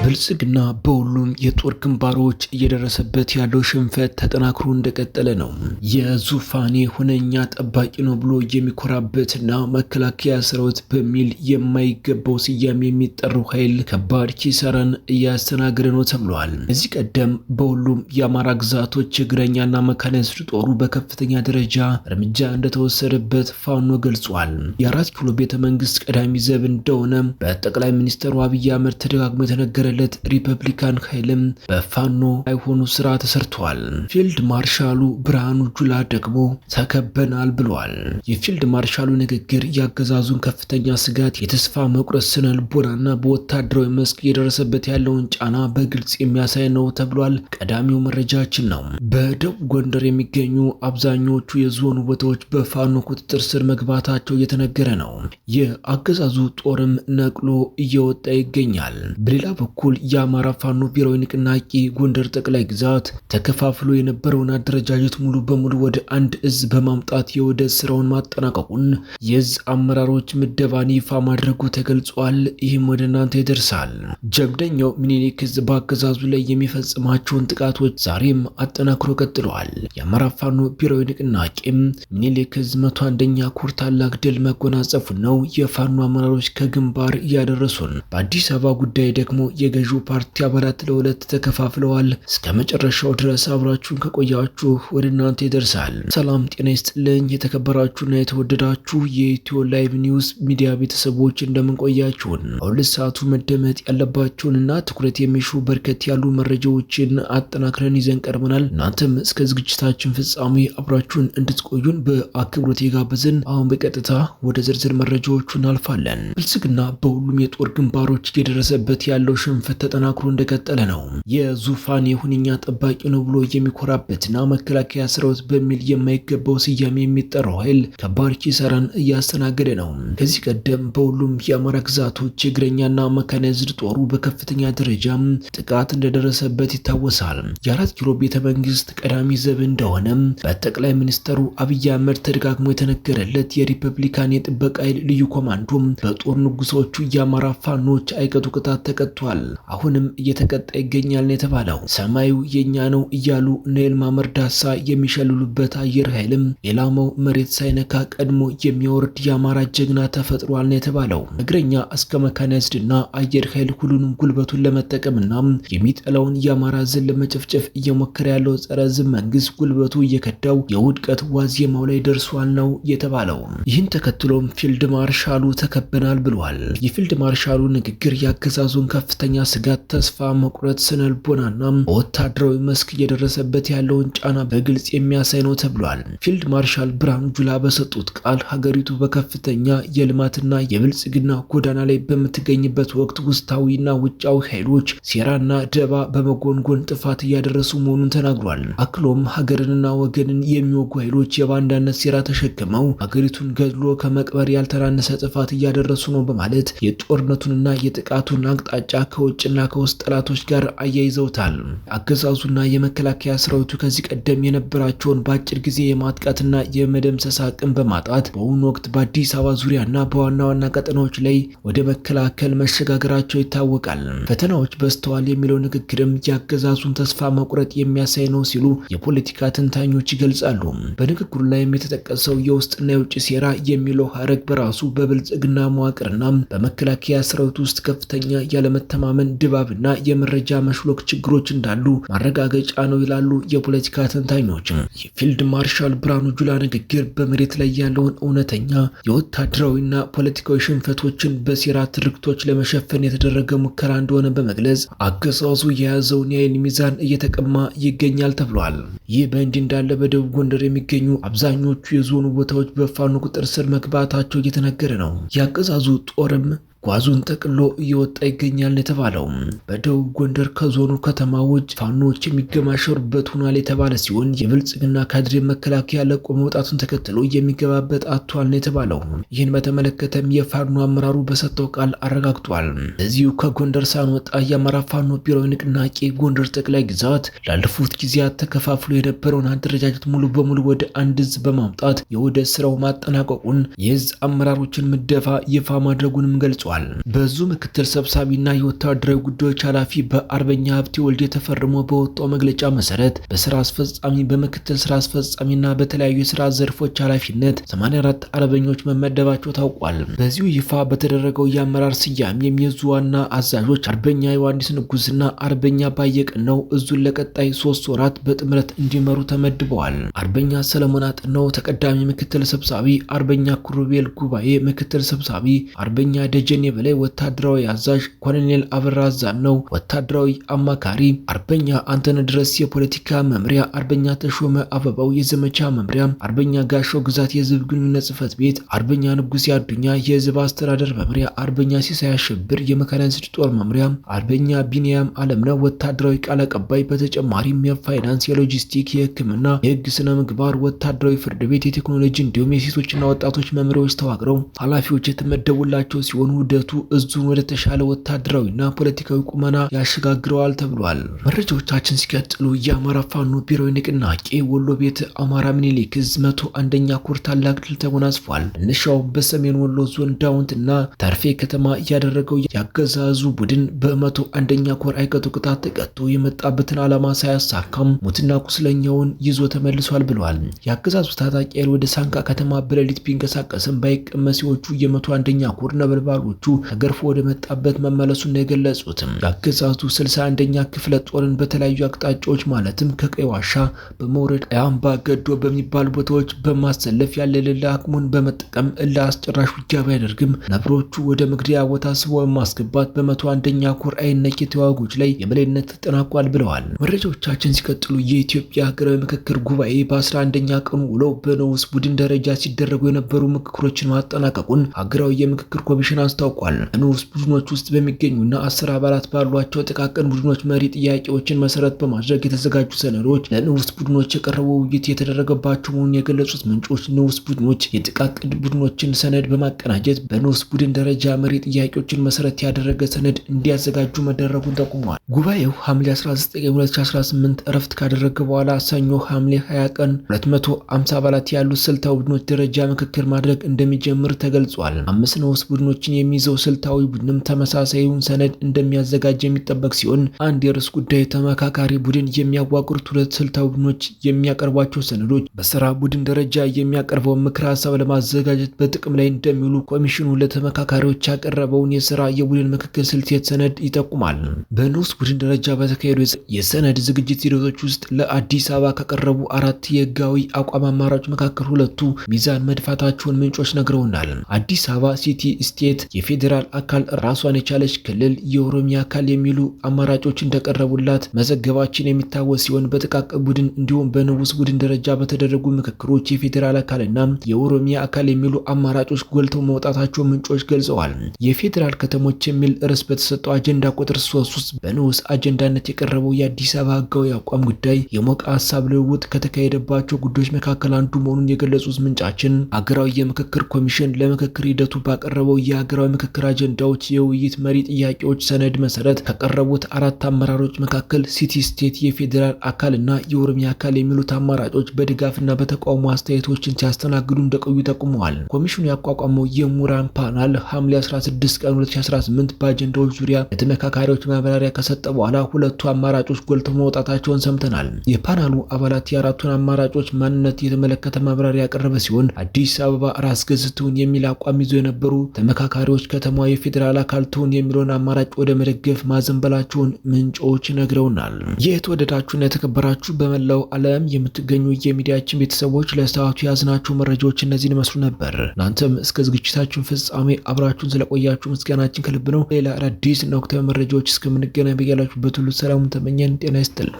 ብልጽግና በሁሉም የጦር ግንባሮች እየደረሰበት ያለው ሽንፈት ተጠናክሮ እንደቀጠለ ነው። የዙፋኔ ሁነኛ ጠባቂ ነው ብሎ የሚኮራበትና መከላከያ ሰራዊት በሚል የማይገባው ስያሜ የሚጠራው ኃይል ከባድ ኪሳራን እያስተናገደ ነው ተብሏል። ከዚህ ቀደም በሁሉም የአማራ ግዛቶች እግረኛና መካናይዝድ ጦሩ በከፍተኛ ደረጃ እርምጃ እንደተወሰደበት ፋኖ ገልጿል። የአራት ኪሎ ቤተ መንግስት ቀዳሚ ዘብ እንደሆነ በጠቅላይ ሚኒስትሩ አብይ አህመድ ተደጋግሞ የተነገረለት ሪፐብሊካን ኃይልም በፋኖ አይሆኑ ስራ ተሰርቷል። ፊልድ ማርሻሉ ብርሃኑ ጁላ ደግሞ ተከበናል ብለዋል። የፊልድ ማርሻሉ ንግግር ያገዛዙን ከፍተኛ ስጋት፣ የተስፋ መቁረጥ ስነ ልቦናና በወታደራዊ መስክ የደረሰበት ያለውን ጫና በግልጽ የሚያሳይ ነው ተብሏል። ቀዳሚው መረጃችን ነው። በደቡብ ጎንደር የሚገኙ አብዛኞቹ የዞኑ ቦታዎች በፋኖ ቁጥጥር ስር መግባታቸው እየተነገረ ነው። የአገዛዙ ጦርም ነቅሎ እየወጣ ይገኛል። በሌላ በኩል የአማራ ፋኖ ብሔራዊ ንቅናቄ ጎንደር ጠቅላይ ግዛት ተከፋፍሎ የነበረውን አደረጃጀት ሙሉ በሙሉ ወደ አንድ እዝ በማምጣት የወደ ስራውን ማጠናቀቁን የእዝ አመራሮች ምደባን ይፋ ማድረጉ ተገልጿል። ይህም ወደ እናንተ ይደርሳል። ጀብደኛው ሚኒሊክ እዝ በአገዛዙ ላይ የሚፈጽማቸውን ጥቃቶች ዛሬም አጠናክሮ ቀጥለዋል። የአማራ ፋኖ ብሔራዊ ንቅናቄም ሚኒሊክ እዝ 101ኛ ኮር ታላቅ ድል መጎናጸፉ ነው የፋኖ አመራሮች ከግንባር እያደረሱን። በአዲስ አበባ ጉዳይ ደግሞ የገዢው ፓርቲ አባላት ለሁለት ተከፋፍለዋል። እስከ መጨረሻው ድረስ አብራችሁን ከቆያችሁ ወደ እናንተ ይደርሳል። ሰላም ጤና ይስጥልኝ። የተከበራችሁና የተወደዳችሁ የኢትዮ ላይቭ ኒውስ ሚዲያ ቤተሰቦች እንደምን ቆያችሁን? በሁለት ሰዓቱ መደመጥ ያለባቸውንና ትኩረት የሚሹ በርከት ያሉ መረጃዎችን አጠናክረን ይዘን ቀርበናል። እናንተም እስከ ዝግጅታችን ፍጻሜ አብራችሁን እንድትቆዩን በአክብሮት የጋበዝን። አሁን በቀጥታ ወደ ዝርዝር መረጃዎቹ እናልፋለን። ብልጽግና በሁሉም የጦር ግንባሮች እየደረሰበት ያለው ሽንፈት ተጠናክሮ እንደቀጠለ ነው። የዙፋኔ ሁነኛ ጠባቂ ነው ብሎ የሚኮራበትና መከላከያ ሰራዊት በሚል የማይገባው ስያሜ የሚጠራው ኃይል ከባድ ኪሳራን እያስተናገደ ነው። ከዚህ ቀደም በሁሉም የአማራ ግዛቶች እግረኛና መካናይዝድ ጦሩ በከፍተኛ ደረጃ ጥቃት እንደደረሰበት ይታወሳል። የአራት ኪሎ ቤተ መንግስት ቀዳሚ ዘብ እንደሆነ በጠቅላይ ሚኒስትሩ አብይ አህመድ ተደጋግሞ የተነገረለት የሪፐብሊካን የጥበቃ ኃይል ልዩ ኮማንዶ በጦር ንጉሶቹ የአማራ ፋኖች አይቀጡ ቅጣት ተቀጥቷል። አሁንም እየተቀጣ ይገኛል ነው የተባለው። ሰማዩ የኛ ነው እያሉ ኔልማ መርዳሳ የሚሸልሉበት አየር ኃይልም ኢላማው መሬት ሳይነካ ቀድሞ የሚወርድ የአማራ ጀግና ተፈጥሯል ነው የተባለው። እግረኛ እስከ መካናይዝድና አየር ኃይል ሁሉንም ጉልበቱን ለመጠቀምና የሚጠላውን የአማራ ዝን ለመጨፍጨፍ እየሞከረ ያለው ጸረ ዝም መንግስት ጉልበቱ እየከዳው የውድቀት ዋዜማው ላይ ደርሷል ነው የተባለው። ይህን ተከትሎም ፊልድ ማርሻሉ ተከበናል ብለዋል። የፊልድ ማርሻሉ ንግግር ያገዛዙን ከፍተኛ ስጋት፣ ተስፋ መቁረጥ ስነ ልቦናና በወታደራዊ መስክ እየደረሰበት ያለውን ጫና በግልጽ የሚያሳይ ነው ተብሏል። ፊልድ ማርሻል ብርሃኑ ጁላ በሰጡት ቃል ሀገሪቱ በከፍተኛ የልማትና የብልጽግና ጎዳና ላይ በምትገኝበት ወቅት ውስጣዊና ውጫዊ ኃይሎች ሴራና ደባ በመጎንጎን ጥፋት እያደረሱ መሆኑን ተናግሯል። አክሎም ሀገርንና ወገንን የሚወጉ ኃይሎች የባንዳነት ሴራ ተሸክመው ሀገሪቱን ገድሎ ከመቅበር ያልተናነሰ ጥፋት እያደረሱ ነው በማለት የጦርነቱንና የጥቃቱን አቅጣጫ ከውጭና ከውስጥ ጠላቶች ጋር አያይዘውታል። አገዛዙና የመከላከያ ሰራዊቱ ከዚህ ቀደም የነበራቸውን በአጭር ጊዜ የማጥቃትና የመደምሰስ አቅም በማጣት በአሁኑ ወቅት በአዲስ አበባ ዙሪያና በዋና ዋና ቀጠናዎች ላይ ወደ መከላከል መሸጋገራቸው ይታወቃል። ፈተናዎች በስተዋል የሚለው ንግግርም የአገዛዙን ተስፋ መቁረጥ የሚያሳይ ነው ሲሉ የፖለቲካ ተንታኞች ይገልጻሉ። በንግግሩ ላይም የተጠቀሰው የውስጥና የውጭ ሴራ የሚለው ሀረግ በራሱ በብልጽግና መዋቅርና በመከላከያ ሰራዊት ውስጥ ከፍተኛ ያለመተማመን ድባብና የመረጃ መሽሎክ ችግሮች እንዳሉ ማረጋገጫ ነው ይላሉ የፖለቲካ ተንታኞች። የፊልድ ማርሻል ብርሃኑ ጁላ ንግግር በመሬት ላይ ያለውን እውነተኛ የወታደራዊና ፖለቲካዊ ሽንፈቶችን በሴራ ትርክቶች ለመሸፈን የተደረገ ሙከራ እንደሆነ በመግለጽ አገዛዙ የያዘውን የኃይል ሚዛን እየተቀማ ይገኛል ተብሏል። ይህ በእንዲህ እንዳለ በደቡብ ጎንደር የሚገኙ አብዛኞቹ የዞኑ ቦታዎች በፋኖ ቁጥጥር ስር መግባታቸው እየተነገረ ነው። የአገዛዙ ጦርም ጓዙን ጠቅሎ እየወጣ ይገኛል የተባለው በደቡብ ጎንደር ከዞኑ ከተማ ውጭ ፋኖች የሚገማሸሩበት ሆኗል የተባለ ሲሆን የብልጽግና ካድሬ መከላከያ ለቆ መውጣቱን ተከትሎ የሚገባበት አጥቷል ነው የተባለው። ይህን በተመለከተም የፋኖ አመራሩ በሰጠው ቃል አረጋግጧል። እዚሁ ከጎንደር ሳንወጣ የአማራ ፋኖ ብሔራዊ ንቅናቄ ጎንደር ጠቅላይ ግዛት ላለፉት ጊዜያት ተከፋፍሎ የነበረውን አደረጃጀት ሙሉ በሙሉ ወደ አንድ እዝ በማምጣት የወደ ስራው ማጠናቀቁን የእዝ አመራሮችን ምደባ ይፋ ማድረጉንም ገልጿል። አስታውቋል። በዙ ምክትል ሰብሳቢና የወታደራዊ ጉዳዮች ኃላፊ በአርበኛ ሀብቴ ወልዴ ተፈርሞ በወጣው መግለጫ መሰረት በስራ አስፈጻሚ፣ በምክትል ስራ አስፈጻሚና በተለያዩ የስራ ዘርፎች ኃላፊነት 84 አርበኞች መመደባቸው ታውቋል። በዚሁ ይፋ በተደረገው የአመራር ስያሜም የዙ ዋና አዛዦች አርበኛ ዮሐንስ ንጉስና አርበኛ ባየቀነው እዙን ለቀጣይ 3 ወራት በጥምረት እንዲመሩ ተመድበዋል። አርበኛ ሰለሞን አጥናው ተቀዳሚ ምክትል ሰብሳቢ፣ አርበኛ ኩሩቤል ጉባኤ ምክትል ሰብሳቢ፣ አርበኛ ደጀኔ በላይ ወታደራዊ አዛዥ፣ ኮሎኔል አበራ አዛነው ወታደራዊ አማካሪ፣ አርበኛ አንተነ ድረስ የፖለቲካ መምሪያ፣ አርበኛ ተሾመ አበባው የዘመቻ መምሪያ፣ አርበኛ ጋሻው ግዛት የህዝብ ግንኙነት ጽህፈት ቤት፣ አርበኛ ንጉሴ አዱኛ የህዝብ አስተዳደር መምሪያ፣ አርበኛ ሲሳይ አሸብር የመካናይዝድ ጦር መምሪያ፣ አርበኛ ቢኒያም አለምነው ወታደራዊ ቃል አቀባይ፣ በተጨማሪም የፋይናንስ፣ የሎጂስቲክ፣ የህክምና፣ የህግ ስነ ምግባር፣ ወታደራዊ ፍርድ ቤት፣ የቴክኖሎጂ እንዲሁም የሴቶችና ወጣቶች መምሪያዎች ተዋቅረው ኃላፊዎች የተመደቡላቸው ሲሆን ውህደቱ እዙን ወደ ተሻለ ወታደራዊና ፖለቲካዊ ቁመና ያሸጋግረዋል ተብሏል። መረጃዎቻችን ሲቀጥሉ የአማራ ፋኖ ብሔራዊ ንቅናቄ ወሎ ቤት አማራ ምኒልክ ዕዝ 101ኛ ኮር ታላቅ ድል ተጎናጽፏል። መነሻው በሰሜን ወሎ ዞን ዳውንትና ተርፌ ከተማ ያደረገው ያገዛዙ ቡድን በ101ኛ ኮር አይቀጡ ቅጣት ተቀጥቶ የመጣበትን ዓላማ ሳያሳካም ሙትና ቁስለኛውን ይዞ ተመልሷል ብለዋል። ያገዛዙ ታጣቂ ኃይል ወደ ሳንቃ ከተማ በሌሊት ቢንቀሳቀስም ባይቀመሲዎቹ የ101ኛ ኮር ነበልባሎቹ ተገርፎ ወደ መጣበት መመለሱን ነው የገለጹትም። ያገዛዙ 61ኛ ክፍለ ጦርን በተለያዩ አቅጣጫዎች ማለትም ከቀይ ዋሻ በመውረድ አምባ ገዶ በሚባሉ ቦታዎች በማሰለፍ ያለሌለ አቅሙን በመጠቀም ለአስጨራሽ ውጊያ ቢያደርግም ነብሮቹ ወደ መግደያ ቦታ ስቦ በማስገባት በ101ኛ ኮር አይነክ የተዋጉች ላይ የበላይነት ተጠናቋል ብለዋል። መረጃዎቻችን ሲቀጥሉ የኢትዮጵያ ሀገራዊ ምክክር ጉባኤ በ11ኛ ቀኑ ውሎ በንዑስ ቡድን ደረጃ ሲደረጉ የነበሩ ምክክሮችን ማጠናቀቁን ሀገራዊ የምክክር ኮሚሽን አስታውቋል። በንዑስ ቡድኖች ውስጥ በሚገኙና 10 አባላት ባሏቸው ጥቃቅን ቡድኖች መሪ ጥያቄዎችን መሰረት በማድረግ የተዘጋጁ ሰነዶች ለንዑስ ቡድኖች የቀረቡ ውይይት የተደረገባቸው መሆኑን የገለጹት ምንጮች ንዑስ ቡድኖች የጥቃቅን ቡድኖችን ሰነድ በማቀናጀት በንዑስ ቡድን ደረጃ መሪ ጥያቄዎችን መሰረት ያደረገ ሰነድ እንዲያዘጋጁ መደረጉን ጠቁመዋል። ጉባኤው ሐምሌ 19 2018 እረፍት ካደረገ በኋላ ሰኞ ሐምሌ 20 ቀን 250 አባላት ያሉት ስልታዊ ቡድኖች ደረጃ ምክክር ማድረግ እንደሚጀምር ተገልጿል። 5 ንዑስ ቡድኖችን የሚይዘው ስልታዊ ቡድንም ተመሳሳዩን ሰነድ እንደሚያዘጋጅ የሚጠበቅ ሲሆን አንድ የርዕስ ጉዳይ ተመካካሪ ቡድን የሚያዋቅሩት 2 ስልታዊ ቡድኖች የሚያቀርቧቸው ሰነዶች በስራ ቡድን ደረጃ የሚያቀርበውን ምክረ ሀሳብ ለማዘጋጀት በጥቅም ላይ እንደሚውሉ ኮሚሽኑ ለተመካካሪዎች ያቀረበውን የስራ የቡድን ምክክር ስልት ሰነድ ይጠቁማል። በንዑስ ቡድን ደረጃ በተካሄዱ የሰነድ ዝግጅት ሂደቶች ውስጥ ለአዲስ አበባ ከቀረቡ 4 የህጋዊ አቋም አማራጮች መካከል 2ቱ ሚዛን መድፋታቸውን ምንጮች ነግረውናል። አዲስ አበባ ሲቲ ስቴት፣ የፌዴራል አካል፣ ራሷን የቻለች ክልል፣ የኦሮሚያ አካል የሚሉ አማራጮች እንደቀረቡላት መዘገባችን የሚታወስ ሲሆን በጥቃቅን ቡድን እንዲሁም በንዑስ ቡድን ደረጃ በተደረጉ ምክክሮች የፌዴራል አካልና የኦሮሚያ አካል የሚሉ አማራጮች ጎልተው መውጣታቸው ምንጮች ገልጸዋል። የፌዴራል ከተሞች የሚል ርዕስ በተሰጠው አጀንዳ ቁጥር 3 ውስጥ በንዑስ አጀንዳነት የቀረበው የአዲስ አበባ ህጋዊ አቋም ጉዳይ የሞቀ ሀሳብ ልውውጥ ከተካሄደባቸው ጉዳዮች መካከል አንዱ መሆኑን የገለጹት ምንጫችን ሀገራዊ የምክክር ኮሚሽን ለምክክር ሂደቱ ባቀረበው የሀገራዊ ምክክር አጀንዳዎች የውይይት መሪ ጥያቄዎች ሰነድ መሰረት ከቀረቡት 4 አመራሮች መካከል ሲቲ ስቴት፣ የፌዴራል አካልና የኦሮሚያ አካል የሚሉት አማራጮች በድጋፍና በተቃውሞ አስተያየቶችን ሲያስተናግዱ እንደቆዩ ጠቁመዋል። ኮሚሽኑ ያቋቋመው የምሁራን ፓናል ሐምሌ 16 ቀን 2018 በአጀንዳዎች ዙሪያ ለተመካካሪዎች ማብራሪያ ከሰጠ በኋላ 2ቱ አማራጮች ጎልተው መውጣታቸውን ሰምተናል። የፓናሉ አባላት የ4ቱን አማራጮች ማንነት የተመለከተ ማብራሪያ ያቀረበ ሲሆን አዲስ አበባ ራስ ገዝ ትሁን የሚል አቋም ይዞ የነበሩ ተመካካሪዎች ከተማዋ የፌዴራል አካል ትሁን የሚለውን አማራጭ ወደ መደገፍ ማዘንበላቸውን ምንጮች ነግረውናል። የተወደዳችሁና የተከበራችሁ በመላው ዓለም የምትገኙ የሚዲያችን ቤተሰቦች ለሰዓቱ ያዝናችሁ መረጃዎች እነዚህን መስሉ ነበር። እናንተም እስከ ዝግጅታችን ፍጻሜ አብራችሁን ስለቆያችሁ ምስጋናችን ከልብ ነው። ሌላ አዲስ እና ወቅታዊ መረጃዎች እስከምንገናኝ በያላችሁበት ሁሉ ሰላሙን ተመኘን። ጤና ይስጥልን።